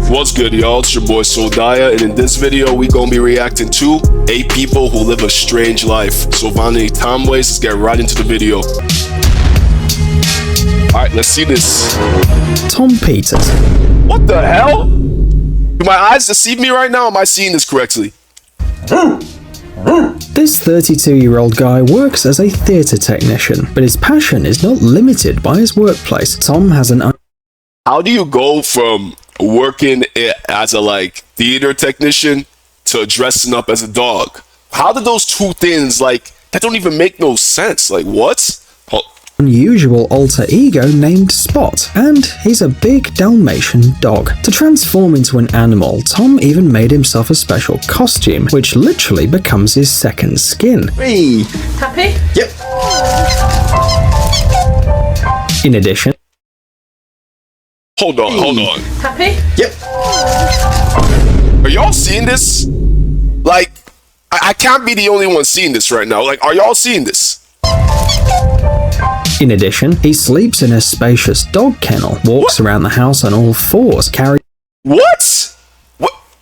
What's good, y'all? It's your boy Soldaya, and in this video, we gonna be reacting to 8 people who live a strange life. So without any time waste, let's get right into the video. Alright, let's see this. Tom Peters. What the hell? Do my eyes deceive me right now? Or am I seeing this correctly? This 32-year-old guy works as a theatre technician, but his passion is not limited by his workplace. Tom has an... How do you go from working as a theater technician to dressing up as a dog? How did those two things, that don't even make no sense? What? Unusual alter ego named Spot, and he's a big Dalmatian dog. To transform into an animal, Tom even made himself a special costume, which literally becomes his second skin. Hey! Happy? Yep. In addition... Hold on. Happy? Yep. Are y'all seeing this? I can't be the only one seeing this right now. Are y'all seeing this? In addition, he sleeps in a spacious dog kennel, walks around the house on all fours, carries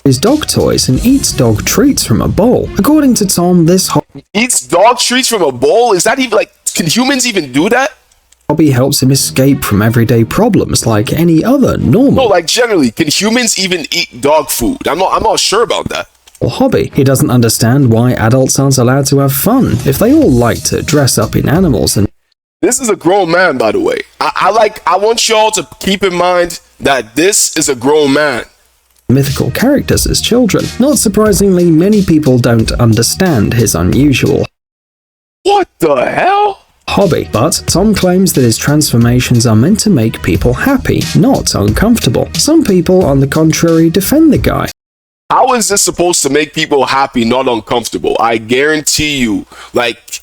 his dog toys, and eats dog treats from a bowl. According to Tom, this eats dog treats from a bowl? Is that even can humans even do that? hobby helps him escape from everyday problems like any other normal. No, generally, can humans even eat dog food? I'm not sure about that. Hobby. He doesn't understand why adults aren't allowed to have fun if they all like to dress up in animals and... This is a grown man, by the way. I want y'all to keep in mind that this is a grown man. Mythical characters as children. Not surprisingly, many people don't understand his unusual... What the hell? Hobby, but Tom claims that his transformations are meant to make people happy, not uncomfortable. Some people, on the contrary, defend the guy. How is this supposed to make people happy, not uncomfortable? I guarantee you,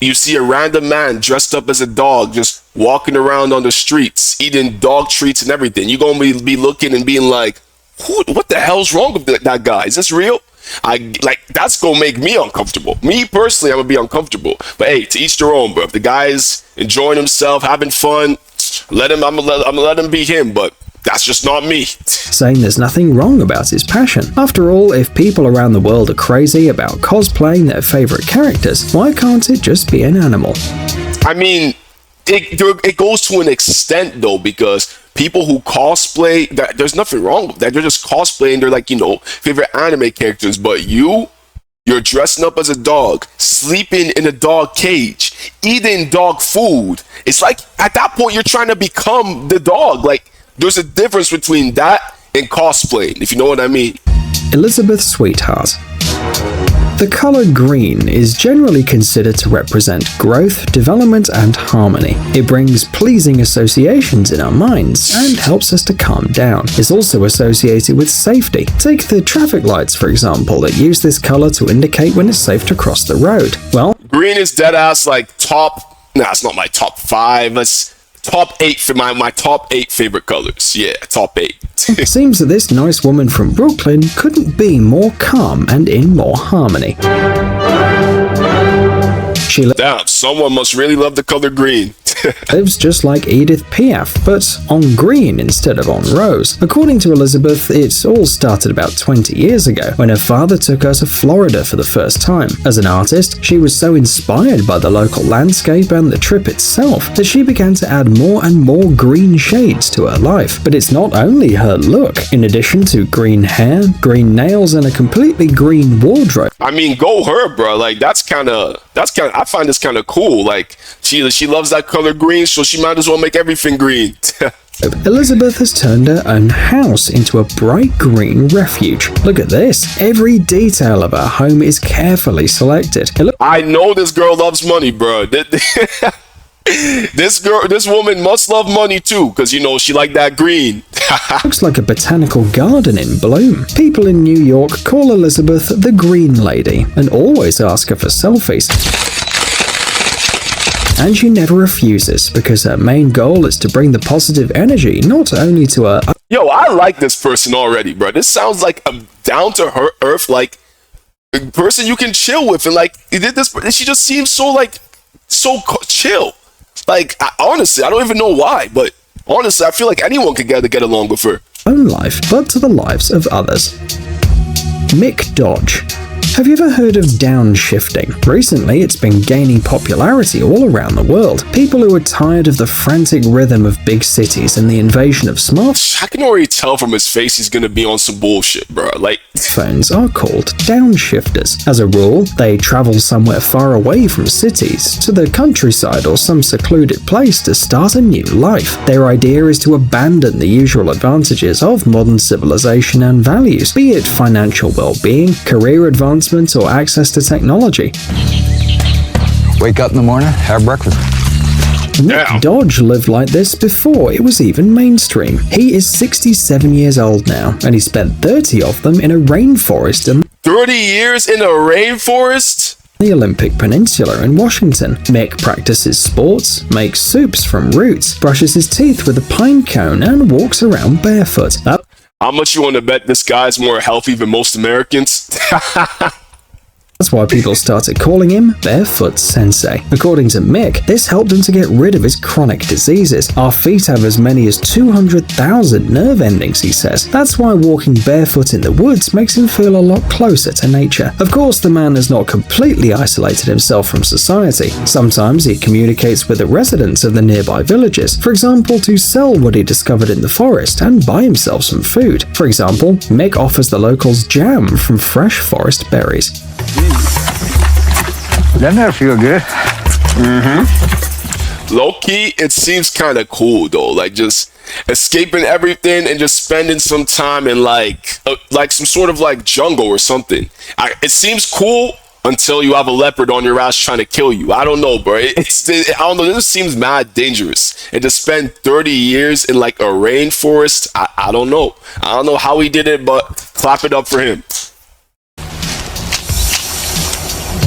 you see a random man dressed up as a dog just walking around on the streets, eating dog treats and everything. You're going to be looking and being like, what the hell's wrong with that guy? Is this real? That's going to make me uncomfortable. Me personally, I'm going to be uncomfortable. But hey, to each their own, bro. If the guy's enjoying himself, having fun, I'm going to let him be him, but that's just not me. Saying there's nothing wrong about his passion. After all, if people around the world are crazy about cosplaying their favorite characters, why can't it just be an animal? I mean, it goes to an extent though, because people who cosplay, there's nothing wrong with that. They're just cosplaying their favorite anime characters, but you're dressing up as a dog, sleeping in a dog cage, eating dog food. It's at that point you're trying to become the dog. There's a difference between that and cosplaying, if you know what I mean. Elizabeth Sweetheart. The color green is generally considered to represent growth, development, and harmony. It brings pleasing associations in our minds and helps us to calm down. It's also associated with safety. Take the traffic lights, for example, that use this color to indicate when it's safe to cross the road. Well, green is deadass it's not my top 5. Let's top 8 for my top 8 favorite colors. Yeah, top 8. It seems that this nice woman from Brooklyn couldn't be more calm and in more harmony. Damn, someone must really love the color green. Lives just like Edith Piaf, but on green instead of on rose. According to Elizabeth, it all started about 20 years ago, when her father took her to Florida for the first time. As an artist, she was so inspired by the local landscape and the trip itself that she began to add more and more green shades to her life. But it's not only her look. In addition to green hair, green nails, and a completely green wardrobe. I mean, go her, bro. I find this kind of cool. She loves that color green, so she might as well make everything green. Elizabeth has turned her own house into a bright green refuge. Look at this. Every detail of her home is carefully selected. I know this girl loves money, bro. This woman must love money too, because she like that green. Looks like a botanical garden in bloom. People in New York call Elizabeth the Green Lady and always ask her for selfies. And she never refuses, because her main goal is to bring the positive energy not only to her... Yo, I like this person already, bro. This sounds like a down-to-earth, person you can chill with. And she just seems so chill. Honestly, I don't even know why, but honestly, I feel like anyone could get along with her. own life, but to the lives of others. Mick Dodge. Have you ever heard of downshifting? Recently, it's been gaining popularity all around the world. People who are tired of the frantic rhythm of big cities and the invasion of smartphones I can already tell from his face he's gonna be on some bullshit, bro. Like, are called downshifters. As a rule, they travel somewhere far away from cities, to the countryside or some secluded place to start a new life. Their idea is to abandon the usual advantages of modern civilization and values, be it financial well-being, career advancement, or access to technology. Wake up in the morning, have breakfast. Mick Dodge lived like this before it was even mainstream. He is 67 years old now, and he spent 30 of them in a rainforest in 30 years in a rainforest? the Olympic Peninsula in Washington. Mick practices sports, makes soups from roots, brushes his teeth with a pine cone, and walks around barefoot. How much you want to bet this guy's more healthy than most Americans? That's why people started calling him Barefoot Sensei. According to Mick, this helped him to get rid of his chronic diseases. Our feet have as many as 200,000 nerve endings, he says. That's why walking barefoot in the woods makes him feel a lot closer to nature. Of course, the man has not completely isolated himself from society. Sometimes he communicates with the residents of the nearby villages, for example, to sell what he discovered in the forest and buy himself some food. For example, Mick offers the locals jam from fresh forest berries. Doesn't that feel good? Low-key, it seems kind of cool though. Like just escaping everything and just spending some time in like some sort of like jungle or something. It seems cool until you have a leopard on your ass trying to kill you. I don't know, bro. I don't know. This seems mad dangerous. And to spend 30 years in like a rainforest, I don't know. I don't know how he did it, but clap it up for him.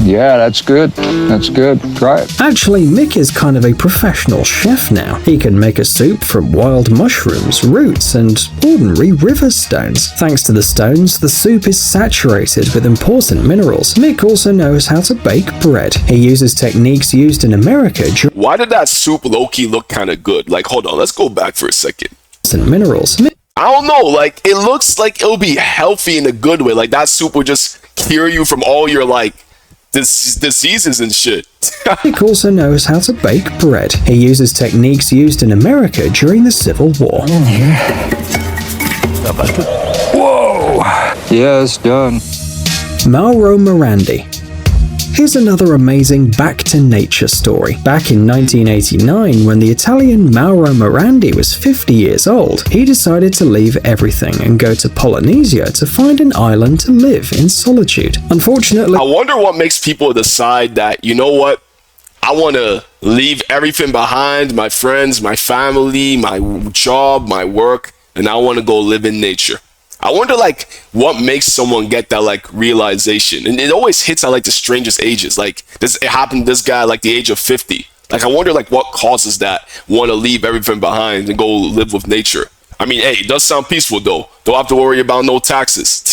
Yeah, that's good. That's good. Try it. Actually, Mick is kind of a professional chef now. He can make a soup from wild mushrooms, roots, and ordinary river stones. Thanks to the stones, the soup is saturated with important minerals. Mick also knows how to bake bread. He uses techniques used in America Why did that soup low-key look kind of good? Like, hold on, let's go back for a second. minerals. I don't know, like, it looks like it'll be healthy in a good way. Like, that soup will just cure you from all your, like, diseases and shit. Mick also knows how to bake bread. He uses techniques used in America during the Civil War. Whoa! Yeah, it's done. Mauro Morandi. Here's another amazing back-to-nature story. Back in 1989, when the Italian Mauro Morandi was 50 years old, he decided to leave everything and go to Polynesia to find an island to live in solitude. Unfortunately, I wonder what makes people decide that, you know what, I want to leave everything behind, my friends, my family, my job, my work, and I want to go live in nature. I wonder, like, what makes someone get that, like, realization? And it always hits at, like, the strangest ages. Like, it happened to this guy, like, the age of 50. Like, I wonder, like, what causes that want to leave everything behind and go live with nature. I mean, hey, it does sound peaceful, though. Don't have to worry about no taxes.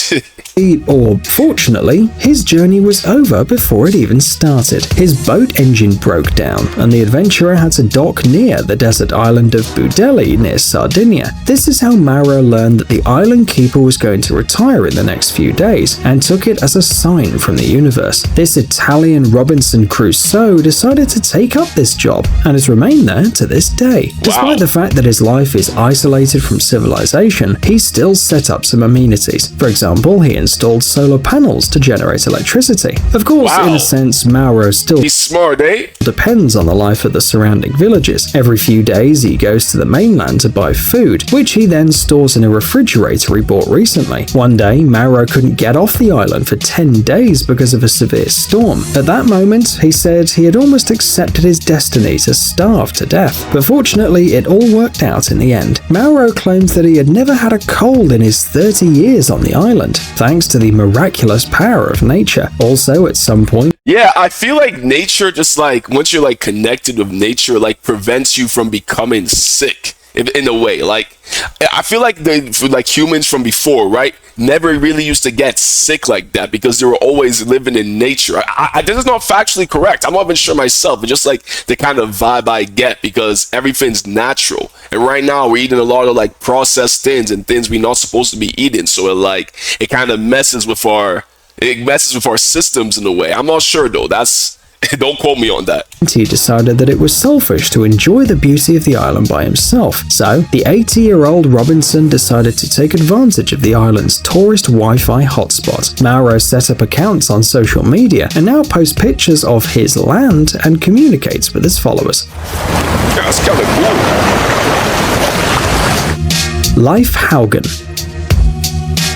or fortunately, his journey was over before it even started. His boat engine broke down, and the adventurer had to dock near the desert island of Budeli near Sardinia. This is how Mauro learned that the island keeper was going to retire in the next few days, and took it as a sign from the universe. This Italian Robinson Crusoe decided to take up this job, and has remained there to this day. Despite the fact that his life is isolated from civilization, he still set up some amenities. For example, he installed solar panels to generate electricity. Of course, in a sense, Mauro still He's smart, eh? depends on the life of the surrounding villages. Every few days, he goes to the mainland to buy food, which he then stores in a refrigerator he bought recently. One day, Mauro couldn't get off the island for 10 days because of a severe storm. At that moment, he said he had almost accepted his destiny to starve to death. But fortunately, it all worked out in the end. Mauro claims that he had never had a cold in his 30 years on the island, thanks to the miraculous power of nature. Also, at some point, Yeah, I feel like nature just like, once you're like connected with nature, like prevents you from becoming sick. in a way. Like, I feel like humans from before, right, never really used to get sick like that because they were always living in nature. This is not factually correct. I'm not even sure myself, but just like the kind of vibe I get because everything's natural. And right now we're eating a lot of like processed things and things we're not supposed to be eating. So it kind of messes with our systems in a way. I'm not sure though. Don't quote me on that. He decided that it was selfish to enjoy the beauty of the island by himself. So, the 80-year-old Robinson decided to take advantage of the island's tourist Wi-Fi hotspot. Mauro set up accounts on social media and now posts pictures of his land and communicates with his followers. Yeah, that's kind of cool. Leif Haugen.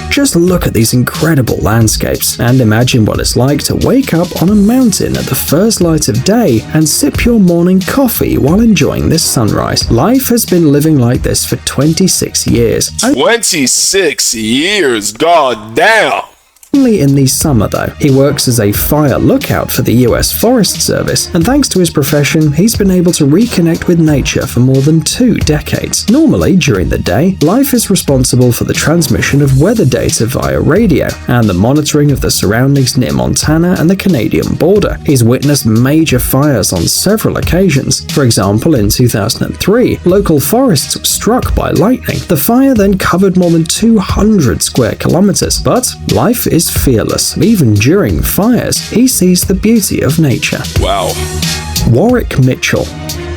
Just look at these incredible landscapes and imagine what it's like to wake up on a mountain at the first light of day and sip your morning coffee while enjoying this sunrise. Leif has been living like this for 26 years. 26 years, god damn! Only in the summer though. He works as a fire lookout for the US Forest Service, and thanks to his profession, he's been able to reconnect with nature for more than 2 decades. Normally, during the day, Leif is responsible for the transmission of weather data via radio and the monitoring of the surroundings near Montana and the Canadian border. He's witnessed major fires on several occasions. For example, in 2003, local forests were struck by lightning. The fire then covered more than 200 square kilometers, but Leif is fearless. Even during fires, he sees the beauty of nature. Wow. Warwick Mitchell.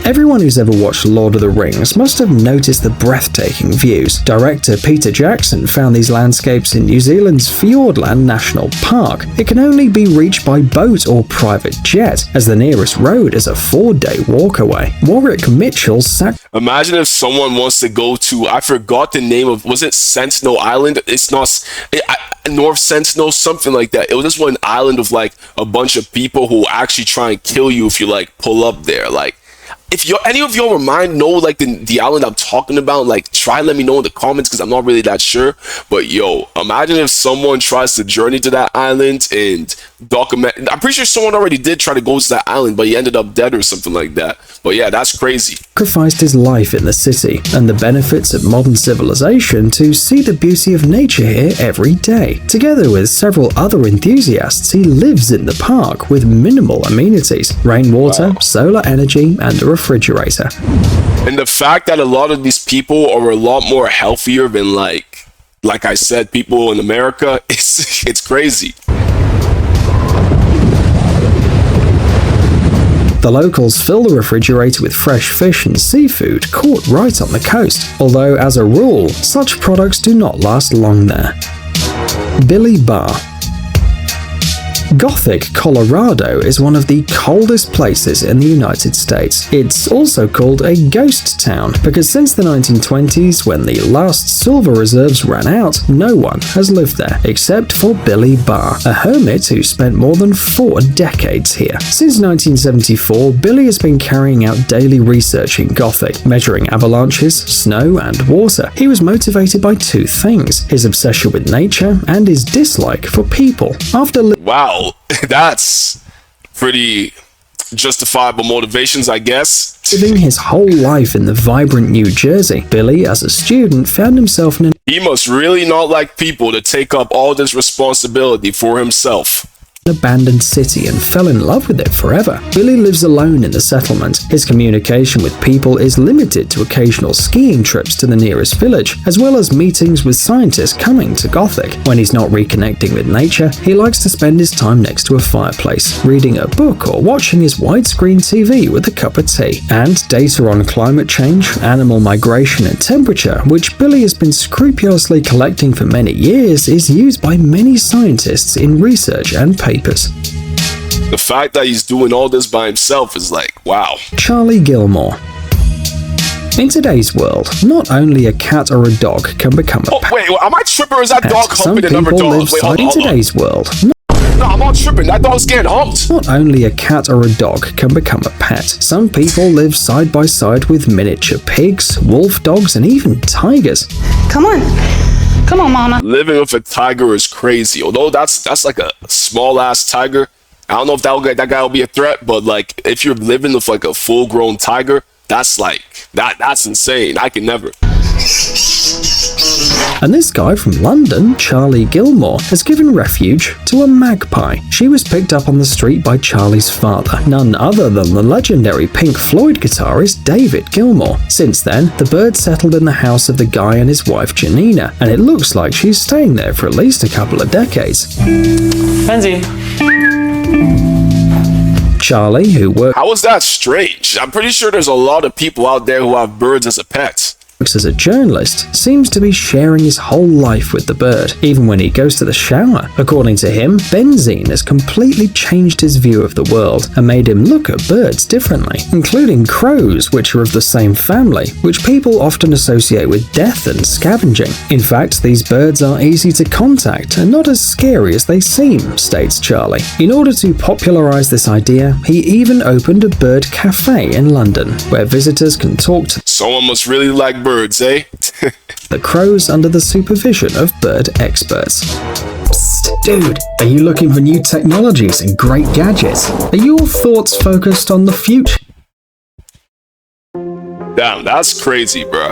Everyone who's ever watched Lord of the Rings must have noticed the breathtaking views. Director Peter Jackson found these landscapes in New Zealand's Fiordland National Park. It can only be reached by boat or private jet, as the nearest road is a 4-day walk away. Warwick Mitchell Imagine if someone wants to go to, I forgot the name of, was it Sentinel Island? It's not, North Sentinel, something like that. It was just one island of like a bunch of people who actually try and kill you if you like pull up there. Like, if any of y'all know like the island I'm talking about, like try let me know in the comments because I'm not really that sure. But yo, imagine if someone tries to journey to that island and document. I'm pretty sure someone already did try to go to that island, but he ended up dead or something like that. But yeah, that's crazy. Sacrificed his life in the city and the benefits of modern civilization to see the beauty of nature here every day. Together with several other enthusiasts, he lives in the park with minimal amenities, rainwater, solar energy, and a refrigerator. And the fact that a lot of these people are a lot more healthier than like I said, people in America, it's crazy. The locals fill the refrigerator with fresh fish and seafood caught right on the coast, although as a rule, such products do not last long there. Billy Barr. Gothic, Colorado is one of the coldest places in the United States. It's also called a ghost town because since the 1920s, when the last silver reserves ran out, no one has lived there except for Billy Barr, a hermit who spent more than 4 decades here. Since 1974, Billy has been carrying out daily research in Gothic, measuring avalanches, snow, and water. He was motivated by 2 things: his obsession with nature and his dislike for people. Wow. That's pretty justifiable motivations, I guess. Living his whole life in the vibrant New Jersey, Billy, as a student, found himself in an He must really not like people to take up all this responsibility for himself. abandoned city and fell in love with it forever. Billy lives alone in the settlement. His communication with people is limited to occasional skiing trips to the nearest village, as well as meetings with scientists coming to Gothic. When he's not reconnecting with nature, he likes to spend his time next to a fireplace, reading a book or watching his widescreen TV with a cup of tea. And data on climate change, animal migration and temperature, which Billy has been scrupulously collecting for many years, is used by many scientists in research and papers. The fact that he's doing all this by himself is like, wow. Charlie Gilmore. In today's world, not only a cat or a dog can become a pet. Wait, am I tripping or is that dog humping another dog? Wait, hold on. In today's world, no, I'm not tripping. That dog's getting humped. Not only a cat or a dog can become a pet. Some people live side by side with miniature pigs, wolf dogs, and even tigers. Come on. Come on, mama. Living with a tiger is crazy. Although that's like a small ass tiger. I don't know if that guy will be a threat, but like if you're living with like a full grown tiger, That's like, that's insane. I can never. And this guy from London, Charlie Gilmore, has given refuge to a magpie. She was picked up on the street by Charlie's father, none other than the legendary Pink Floyd guitarist David Gilmour. Since then, the bird settled in the house of the guy and his wife Janina, and it looks like she's staying there for at least a couple of decades. Benzie. Charlie, who works How is that strange? I'm pretty sure there's a lot of people out there who have birds as a pet. as a journalist, seems to be sharing his whole life with the bird, even when he goes to the shower. According to him, benzene has completely changed his view of the world and made him look at birds differently, including crows, which are of the same family, which people often associate with death and scavenging. In fact, these birds are easy to contact and not as scary as they seem, states Charlie. In order to popularize this idea, he even opened a bird cafe in London, where visitors can talk to Someone must really like birds, eh? the crows under the supervision of bird experts. Psst, dude, are you looking for new technologies and great gadgets? Are your thoughts focused on the future? Damn, that's crazy, bro.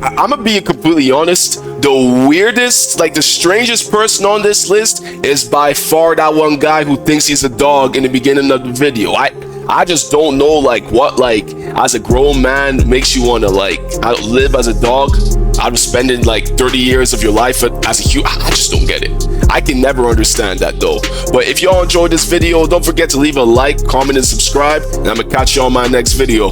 I'm gonna be completely honest. The weirdest, like the strangest person on this list is by far that one guy who thinks he's a dog in the beginning of the video. I just don't know, like, what, like, as a grown man makes you want to, like, live as a dog out of spending, like, 30 years of your life as a human. I just don't get it. I can never understand that, though. But if y'all enjoyed this video, don't forget to leave a like, comment, and subscribe, and I'm gonna catch you on my next video.